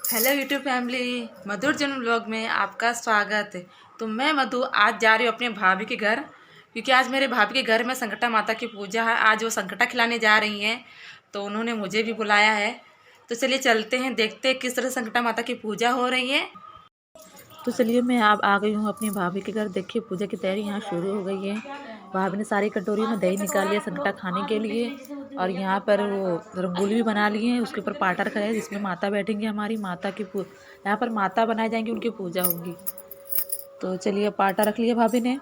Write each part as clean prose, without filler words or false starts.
Hello YouTube family, मधुर जन्म blog में आपका स्वागत है। तो मैं मधु आज जा रही हूँ अपने भाभी के घर, क्योंकि आज मेरे भाभी के घर में संकटा माता की पूजा है। आज वो संकटा खिलाने जा रही हैं, तो उन्होंने मुझे भी बुलाया है। तो चलिए चलते हैं, देखते हैं किस तरह संकटा माता की पूजा हो रही है। तो चलिए मैं आप आ गई हूँ अपनी भाभी के घर। देखिए पूजा की तैयारी यहाँ शुरू हो गई है। भाभी ने सारी कटोरी में दही निकाल लिया संकटा खाने के लिए, और यहाँ पर वो रंगोली भी बना लिए हैं। उसके ऊपर पाटा रखा है जिसमें माता बैठेंगी, हमारी माता की यहाँ पर माता बनाई जाएंगी, उनकी पूजा होगी। तो चलिए पाटा रख लिया भाभी ने।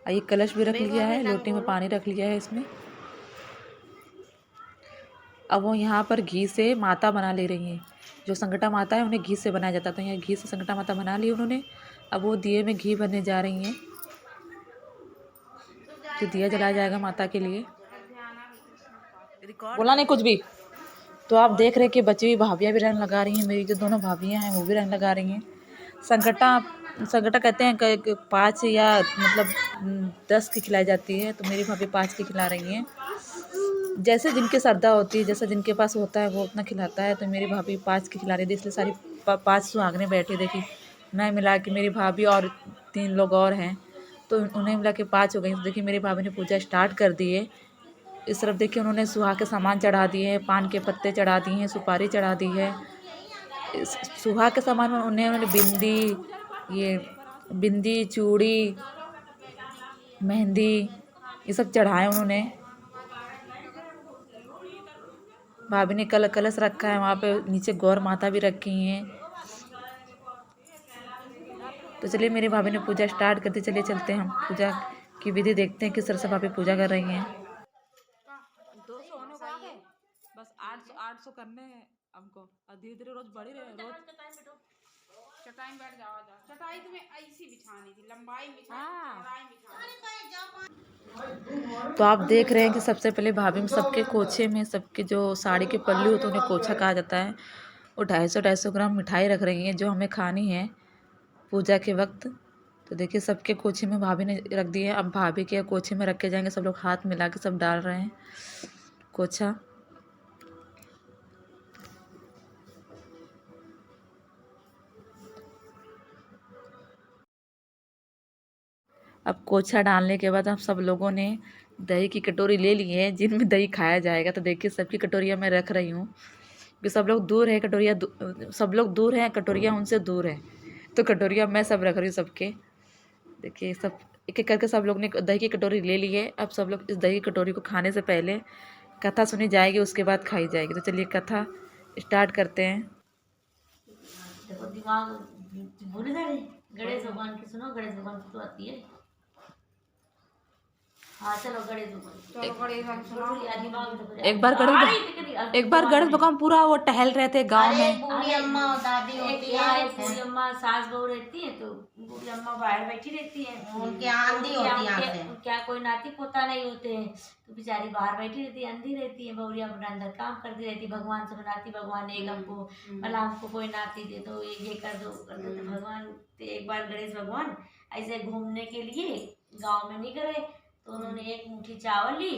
ये कलश भी रख लिया है, लोटे में पानी रख लिया है इसमें। अब वो यहाँ पर घी से माता बना ले रही हैं। जो संकटा माता है उन्हें घी से बनाया जाता है, तो यहाँ घी से संकटा माता बना ली उन्होंने। अब वो दिए में घी भरने जा रही हैं, जो दिया जलाया जाएगा माता के लिए। बोला नहीं कुछ भी। तो आप देख रहे हैं कि बची हुई भाभियाँ भी रंग लगा रही हैं। मेरी जो दोनों भाभियाँ हैं वो भी रंग लगा रही हैं। संकटा कहते हैं कि 5 या मतलब 10 की खिलाई जाती है, तो मेरी भाभी 5 की खिला रही हैं। जैसे जिनकी श्रद्धा होती है, जैसा जिनके पास होता है वो उतना खिलाता है। तो मेरी भाभी 5 की खिला रही थी, इसलिए सारी 5 सुहागने बैठी। देखी मैं मिला के मेरी भाभी और 3 लोग और हैं, तो उन्हें मिला के 5 हो गई। तो देखिए मेरी भाभी ने पूजा स्टार्ट कर दी है। इस तरफ देखिए उन्होंने सुहाग के सामान चढ़ा दिए हैं, पान के पत्ते चढ़ा दिए हैं, सुपारी चढ़ा दी है। सुहाग के सामान में उन्होंने बिंदी, चूड़ी, मेहंदी ये सब चढ़ाए उन्होंने। भाभी ने कलश रखा है, वहाँ पे नीचे गौर माता भी रखी हैं। तो चलिए मेरी भाभी ने पूजा स्टार्ट कर दी। चलिए चलते हैं, हम पूजा की विधि देखते हैं किस तरह से भाभी पूजा कर रही हैं। 200 होने को आ गए, बस 800 करने हैं हमको, और धीरे धीरे रोज बढ़ी रहे। रोज चटाई में बैठ जाओ। चटाई तुम्हें ऐसी बिछानी थी, लंबाई में चौड़ाई बिछानी। तो आप देख रहे हैं कि सबसे पहले भाभी में सबके कोछे में, सबके जो साड़ी के पल्लू होते हैं उन्हें कोछा कहा जाता है। वो 250 ग्राम मिठाई रख रही हैं जो हमें खानी है पूजा के वक्त। तो देखिए सबके कोछे में भाभी ने रख दिए हैं। अब भाभी के कोछे में रखे जाएंगे, सब लोग हाथ मिला के सब डाल रहे हैं कोछा। अब कोछा डालने के बाद हम सब लोगों ने दही की कटोरी ले ली है जिनमें दही खाया जाएगा। तो देखिए सबकी कटोरियाँ मैं रख रही हूँ, कि सब लोग दूर है, सब लोग दूर हैं, कटोरियाँ उनसे दूर है। तो कटोरियाँ मैं सब रख रही हूँ सबके। देखिए सब एक एक करके सब लोग ने दही की कटोरी ले ली है। अब सब लोग इस दही की कटोरी को खाने से पहले कथा सुनी जाएगी, उसके बाद खाई जाएगी। तो चलिए कथा स्टार्ट करते हैं। देखो दिमाग भूल गए। गणेश भगवान की सुनो, गणेश भगवान की तो आती है। हाँ चलो गणेश भगवान। एक बार गणेश भगवान पूरा वो टहल रहे थे गांव में। बूढ़ी अम्मा दादी होती है, बूढ़ी अम्मा सास बहू रहती है, तो बूढ़ी अम्मा बाहर बैठी रहती है। उनके आंधी होती है, क्या कोई नाती पोता नहीं होते हैं, तो बेचारी बाहर बैठी रहती है, अंधी रहती है। बहुरिया अपना अंदर काम करती रहती है, भगवान से मनाती, भगवान एक हमको भला हमको कोई नाती दे दो, ये कर दो कर दो। तो भगवान एक बार गणेश भगवान ऐसे घूमने के लिए गाँव में निकले, तो उन्होंने एक मुट्ठी चावल ली,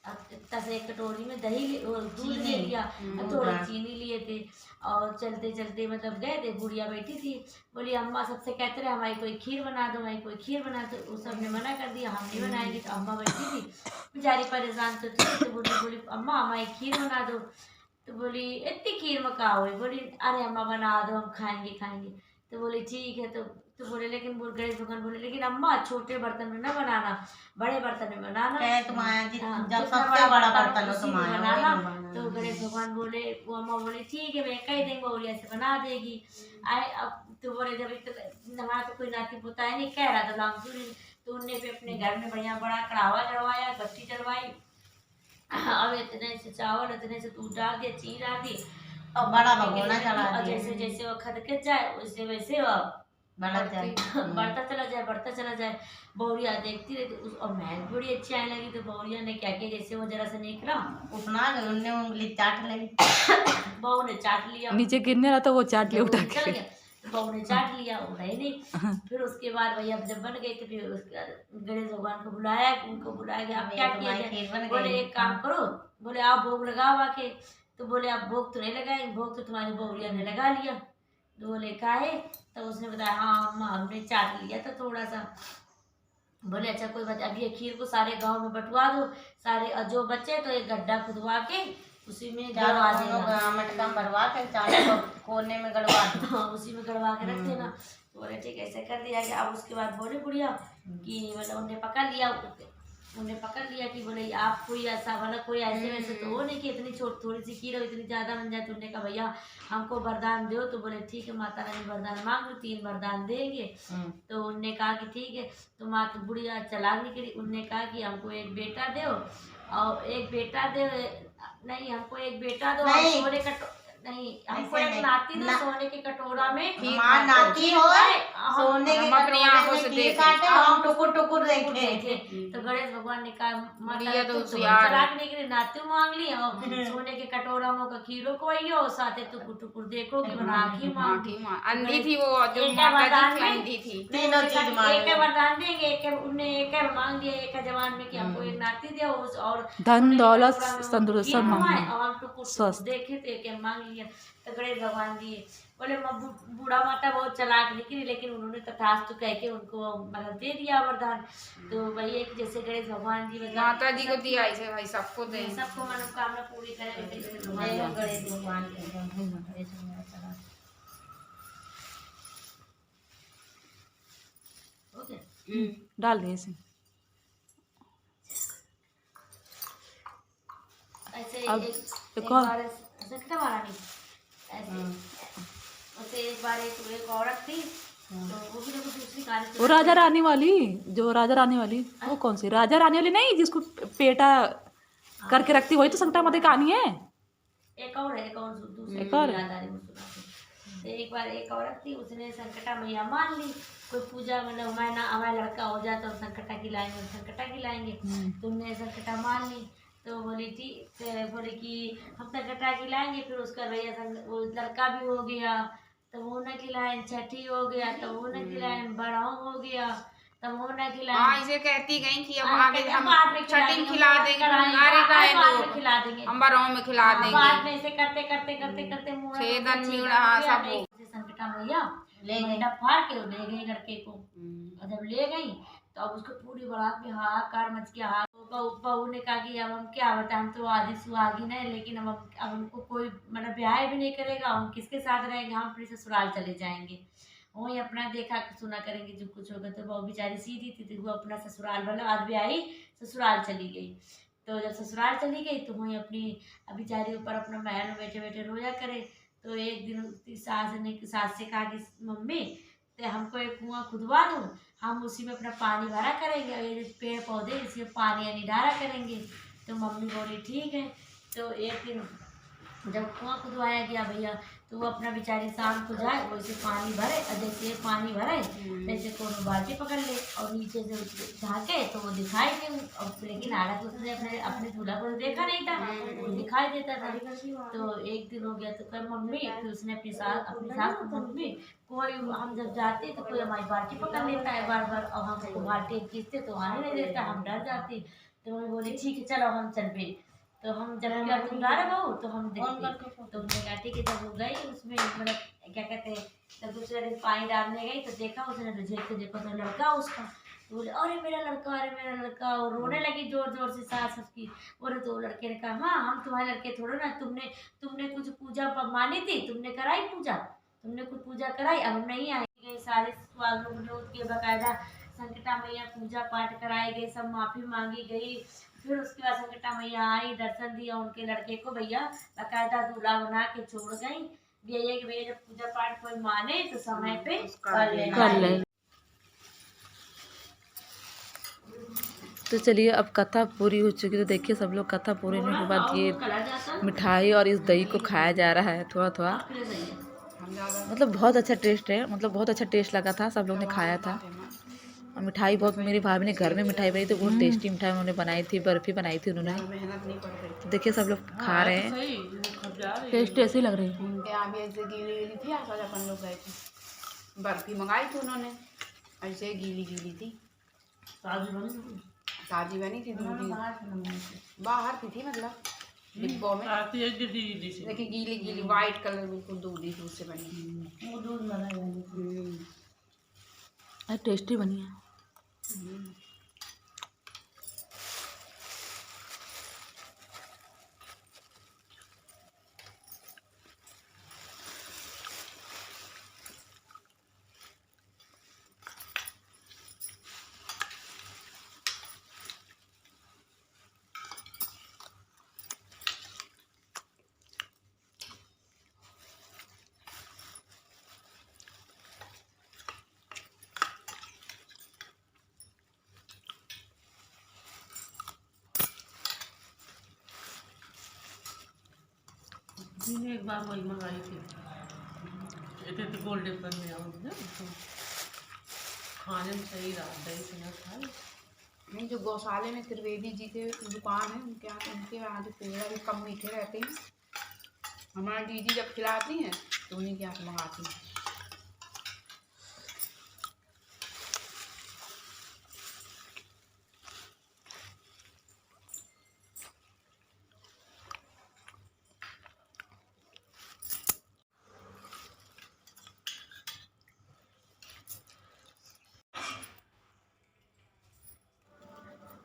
एक कटोरी में दूध ले लिया, थोड़ी चीनी लिए थे, और चलते चलते मतलब गए थे। बुढ़िया बैठी थी, बोली अम्मा सबसे कहते रहे हमारी कोई खीर बना दो, हमारी कोई खीर बना दो। उस सब ने मना कर दिया, हम नहीं बनाएंगे। तो अम्मा बैठी थी बेचारी परेशान तो थी, तो बोली अम्मा हमारी खीर बना दो। तो बोली इतनी खीर में का हुई? बोली अरे अम्मा बना दो, हम खाएंगे। तो बोली ठीक है। तो बोले लेकिन गणेश भगवान बोले लेकिन अम्मा छोटे बर्तन में ना बनाना, बड़े बर्तन में बनाना। जब सबसे बड़ा बर्तन हो तुम्हारा बनाना। तो गणेश भगवान बोले, वो अम्मा बोले ठीक है मैं कह देंगे, और ऐसे बना देगी। आए अब तो बोले जब हमारा तो कोई नाती पोता है नहीं, कह रहा था लामसूरी। तो उनने भी अपने घर में बढ़िया बड़ा कढ़ावा चढ़वाया, गट्टी चढ़वाई। अब इतने से चावल, इतने से दूध डाल दिया, चीनी डाल दी, और बड़ा भगोना चढ़ा दिया। जैसे जैसे वो खदके जाए वैसे वैसे वो बढ़ता चला जाए। बहुरिया देखती रहती, और महक बड़ी अच्छी आने लगी। तो बहुरिया ने क्या किया, जैसे वो जरा सा निकला उठना उन्होंने उंगली चाट ली। बहू ने चाट लिया, नीचे गिरने रहा तो वो चाट ले उठा के। बहू ने चाट लिया, वो है नहीं। फिर उसके बाद भैया जब बन गए तो फिर उसके बाद गणेश भगवान को बुलाया, उनको बुलाया कि आप क्या किया जाए। बोले एक काम करो, बोले आप भोग लगाओ आके। तो बोले आप भोग तो नहीं लगाएंगे, भोग तो तुम्हारी बहुरिया ने लगा लिया। तो बोले का है, तो उसने बताया हाँ अम्मा हमने चाट लिया था थोड़ा सा। बोले अच्छा कोई बात, अभी ये खीर को सारे गांव में बंटवा दो, सारे जो बच्चे तो एक गड्ढा खुदवा के उसी में गड़वा देना, मटका भरवा के चावल कोने में गड़वा दो, हाँ उसी में गड़वा के रख देना। तो बोले ठीक ऐसे कर दिया गया। अब उसके बाद बोले बुढ़िया कि मतलब उन्हें पकड़ लिया कि बोले आप कोई ऐसा वाला कोई ऐसे वैसे तो वो नहीं कि इतनी थोड़ी सी खीर हो इतनी ज्यादा बन जाए। तो उन्होंने कहा भैया हमको वरदान दो। तो बोले ठीक है माता रानी वरदान मांग लो, 3 वरदान देंगे। तो उनने कहा कि ठीक है। तो माता बुढ़िया चलाक निकली, उनने कहा कि हमको एक बेटा दो और एक बेटा दे, नहीं हमको एक बेटा दो और सोने का नहीं हमको एक नाती दो सोने के कटोरा में, नाती हो सोने के अपनी आंखों से देखे हम टुकुर टुकुर देखे। तो गणेश भगवान ने कहा माता तो चलाक निकली, नाती मांग ली और सोने के कटोरा में का खीरो को आइयो साथे टुकुर टुकुर देखो कि बना आंखी मांगी अंधी थी वो जो माता जी अंधी थी। तीनों चीज मांगे, एक वरदान देंगे, एक उन्हें एक मांग दिया एक जवान में कि हमको एक नाती दे और धन दौलत तंदुरुस्त सब मांगे और टुकुर देखे तो एक मांग लिया। तो गणेश भगवान दिए। बोले बूढ़ा माता बहुत चलाक निकली, लेकिन उन्होंने तथास्तु कह के उनको मतलब दे दिया वरदान। तो वही एक जैसे गणेश भगवान जी माता जी को दिया ऐसे भाई सबको दे, सबको मनोकामना पूरी करे गणेश भगवान। डाल दिए इसे। ऐसे अब एक बार सकता वाला नहीं ऐसे एक बार एक औरत थी तो वो भी दूसरी कार्य वो राजा रानी वाली, जो राजा रानी वाली वो कौन सी राजा रानी वाली नहीं जिसको पेटा करके रखती, वही तो संकटा माता की कहानी है। एक और दूसरी एक और याद आ रही मुझे। तो एक बार एक औरत थी, उसने संकटा मैया मान ली। कोई पूजा मतलब हमारा लड़का हो जाए तो संकटा खिलाएंगे। तो उन्होंने संकटा मान ली। तो बोली ठीक, बोले कि हम संकटा खिलाएंगे। फिर उसका भैया वो लड़का भी हो गया तो वो न खिलाएं, छठी हो गया तो वो न खिलाएं, बड़ा हो गया तब वो न खिलाएं। हाँ इसे कहती गई कि अब आगे हम छठी खिला देंगे, हम बरों में खिला देंगे। बाद में ऐसे करते 6 दिन सब संकटा मैया मंडप फाड़ के ले गई लड़के को। और जब ले गई तो अब उसको पूरी बारात में हाहाकार मच गया। बहू ने कहा कि अब हम क्या बताएं, हम तो आधी सुहागिन है, लेकिन अब हमको कोई मतलब ब्याह भी नहीं करेगा, हम किसके साथ रहेंगे, हम अपने ससुराल चले जाएंगे, वही अपना देखा सुना करेंगे जो कुछ होगा। तो बहू बेचारी सीधी थी तो वो अपना ससुराल मतलब आज ब्याही ससुराल चली गई। तो जब ससुराल चली गई तो वहीं अपनी बेचारी ऊपर अपना महल में बैठे बैठे रोया करे। तो एक दिन उसकी सास से कहा कि मम्मी तो हमको एक कुआं खुदवा दूँ, हम उसी में अपना पानी भरा करेंगे और ये पेड़ पौधे इसमें पानी यानी डाला करेंगे। तो मम्मी बोली ठीक है। तो एक दिन जब कुआं खुदवाया गया भैया तो वो अपना बेचारी शाम को जाए वैसे पानी भरे और जैसे पानी भरे जैसे कोनो बाल्टी पकड़ ले और नीचे से झाँके तो वो दिखाई दे। और लेकिन हालांकि उसने अपने दूल्हा को देखा नहीं था, वो दिखाई देता था। तो एक दिन हो गया तो कह मम्मी, फिर उसने अपनी सास को मम्मी कोई हम जब जाते तो कोई हमारी बाल्टी पकड़ लेता है बार बार और हमको बाल्टी खींचते तो आने नहीं देता, हम डर जाते। तो मम्मी बोली ठीक है चलो हम चल पे। तो हम जब क्या तुम जा रहे बहू तो हम देखते। तो हमने कहा ठीक है। जब वो गई उसमें मतलब क्या कहते हैं जब दूसरे दिन पानी डालने गई तो देखा उसने तो झेक के देखा तो लड़का उसका। तो बोले अरे मेरा लड़का और रोने लगी जोर जोर से सास उसकी। बोले तो लड़के ने कहा हाँ हम तुम्हारे लड़के थोड़े ना, तुमने कुछ पूजा मानी थी, तुमने कराई पूजा, तुमने कुछ पूजा कराई, अब नहीं आई। सारे लोग के बाकायदा संकटा मैया पूजा पाठ कराए गए, सब माफी मांगी गई। फिर उसके बाद संकटा मैया आई, दर्शन दिया उनके लड़के को, भैया बाकायदा दूल्हा बना के छोड़ गई। भैया कि भैया जब पूजा पाठ कोई माने तो समय पे कर ले। तो चलिए अब कथा पूरी हो चुकी। तो देखिए सब लोग कथा पूरी होने के बाद ये मिठाई और इस दही को खाया जा रहा है थोड़ा थोड़ा। मतलब बहुत अच्छा टेस्ट है, मतलब बहुत अच्छा टेस्ट लगा था, सब लोग ने खाया था। और मिठाई बहुत, मेरी भाभी ने घर में मिठाई बनाई थी, बहुत टेस्टी मिठाई उन्होंने बनाई थी, बर्फ़ी बनाई थी उन्होंने। तो देखिए सब लोग खा रहे हैं, टेस्ट ऐसे ही लग रही है। बर्फी मंगाई थी उन्होंने, ऐसे गीली गीली थी, ताजी बनी थी, दूधी बाहर की थी, मतलब डिब्बों में। देखिए गीली गीली वाइट कलर बिल्कुल दूधी दूध से बनी। वो दूध वाला टेस्टी बनी है। मैंने एक बार वही मंगाई थी, इतने तो गोल्डन पर में आऊँगी ना, तो खाने में सही रहा, दही से ना खाए। नहीं, जो गौशाले में त्रिवेदी जी के दुकान है उनके यहाँ जो पेड़ा भी कम मीठे रहते हैं। हमारी दीदी जब खिलाती हैं तो उन्हीं के यहाँ से मंगाती हैं।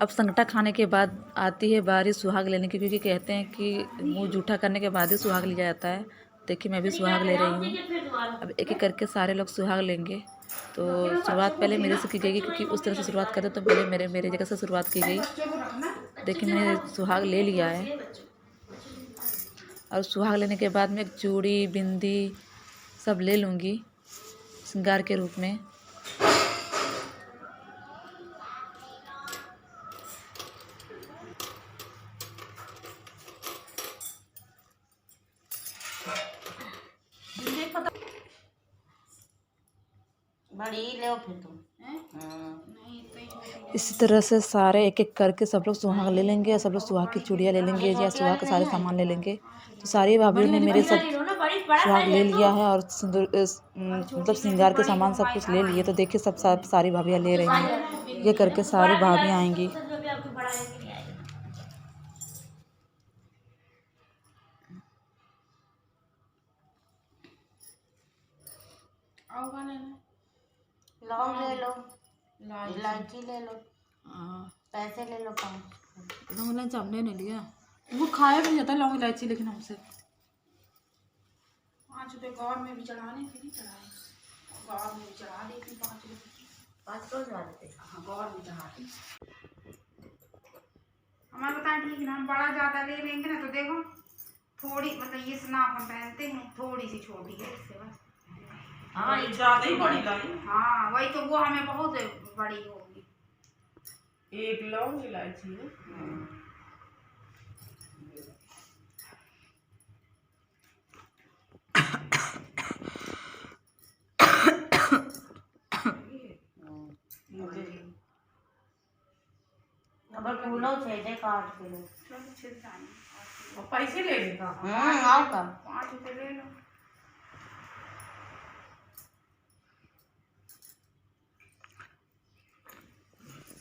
अब संगटा खाने के बाद आती है बारी सुहाग लेने की, क्योंकि कहते हैं कि मुंह जूठा करने के बाद ही सुहाग लिया जाता है। देखिए मैं भी सुहाग ले रही हूँ। अब एक एक करके सारे लोग सुहाग लेंगे, तो शुरुआत पहले मेरे से की गई, क्योंकि उस तरह से शुरुआत करते तो पहले मेरे जगह से शुरुआत की गई। देखिए मैंने सुहाग ले लिया है, और सुहाग लेने के बाद मैं चूड़ी बिंदी सब ले लूँगी श्रृंगार के रूप में। बड़ी ले फिर तुम। इसी तरह से सारे एक एक करके सब लोग सुहाग ले लेंगे, या सब लोग सुहाग की चूड़ियाँ ले लेंगे, या सुहाग के सारे सामान ले लेंगे। तो सारी भाभीयों ने मेरे सब सुहाग ले लिया है, और सिंदूर मतलब श्रृंगार के सामान सब कुछ ले लिए। तो देखिए सब सारी भाभियाँ ले रही हैं, ये करके सारी भाभियाँ आएंगी। लौंग ले लो, इलायची ले लो, पैसे ले लो 5। लौंग इलायची हमने नहीं लिया, वो खाया भी नहीं जाता लौंग इलायची, लेकिन हमसे 5 रुपये गौर में भी चढ़ाने थे, नहीं चढ़ाए, गौर में भी चढ़ा देती 5 रुपये, 5 रोज चढ़ा देते। हाँ गौर में चढ़ाती। हमारे बताएं ठीक ना, हम बड़ा ज़्यादा ले लेंगे ना तो देखो थोड़ी, मतलब ये नाप हम पहनते हैं, थोड़ी सी छोटी है इससे बस। हाँ ये ज़्यादा ही बड़ी लाई। हाँ वही तो, वो हमें बहुत बड़ी होगी। 1 लौंग इलायची है। अब फूलों छेदे काट के लो। और पैसे ले लेगा। आओ का 5 रुपये ले लो।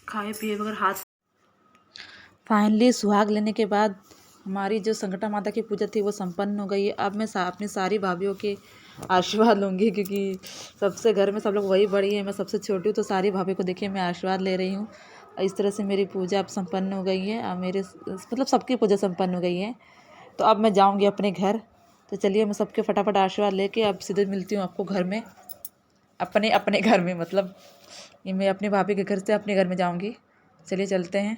खाए पिए बगैर हाथ। फाइनली सुहाग लेने के बाद हमारी जो संकटा माता की पूजा थी वो संपन्न हो गई है। अब मैं अपनी सारी भाभीयों के आशीर्वाद लूँगी, क्योंकि सबसे घर में सब लोग वही बड़ी है, मैं सबसे छोटी हूँ। तो सारी भाभी को देखिए मैं आशीर्वाद ले रही हूँ। इस तरह से मेरी पूजा अब संपन्न हो गई है, अब मेरे मतलब सबकी पूजा संपन्न हो गई है। तो अब मैं जाऊँगी अपने घर। तो चलिए मैं सबके फटाफट आशीर्वाद लेके अब सीधे मिलती हूँ आपको घर में, अपने घर में, मतलब ये मैं अपनी भाभी के घर से अपने घर में जाऊँगी। चलिए चलते हैं।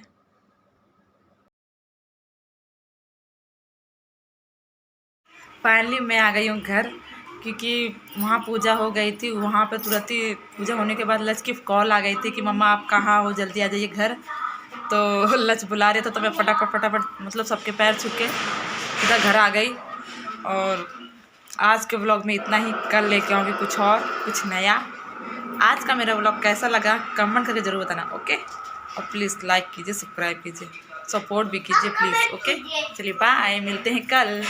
फाइनली मैं आ गई हूँ घर, क्योंकि वहाँ पूजा हो गई थी। वहाँ पे तुरंत ही पूजा होने के बाद लच की कॉल आ गई थी कि मम्मा आप कहाँ हो, जल्दी आ जाइए घर। तो लच बुला रहे थे, तो मैं फटाफट मतलब सबके पैर छू के सीधा घर आ गई। और आज के व्लॉग में इतना ही, कल लेके आऊँगी कुछ और, कुछ नया। आज का मेरा व्लॉग कैसा लगा कमेंट करके ज़रूर बताना, ओके। और प्लीज़ लाइक कीजिए, सब्सक्राइब कीजिए, सपोर्ट भी कीजिए प्लीज़, ओके। चलिए बाय, मिलते हैं कल।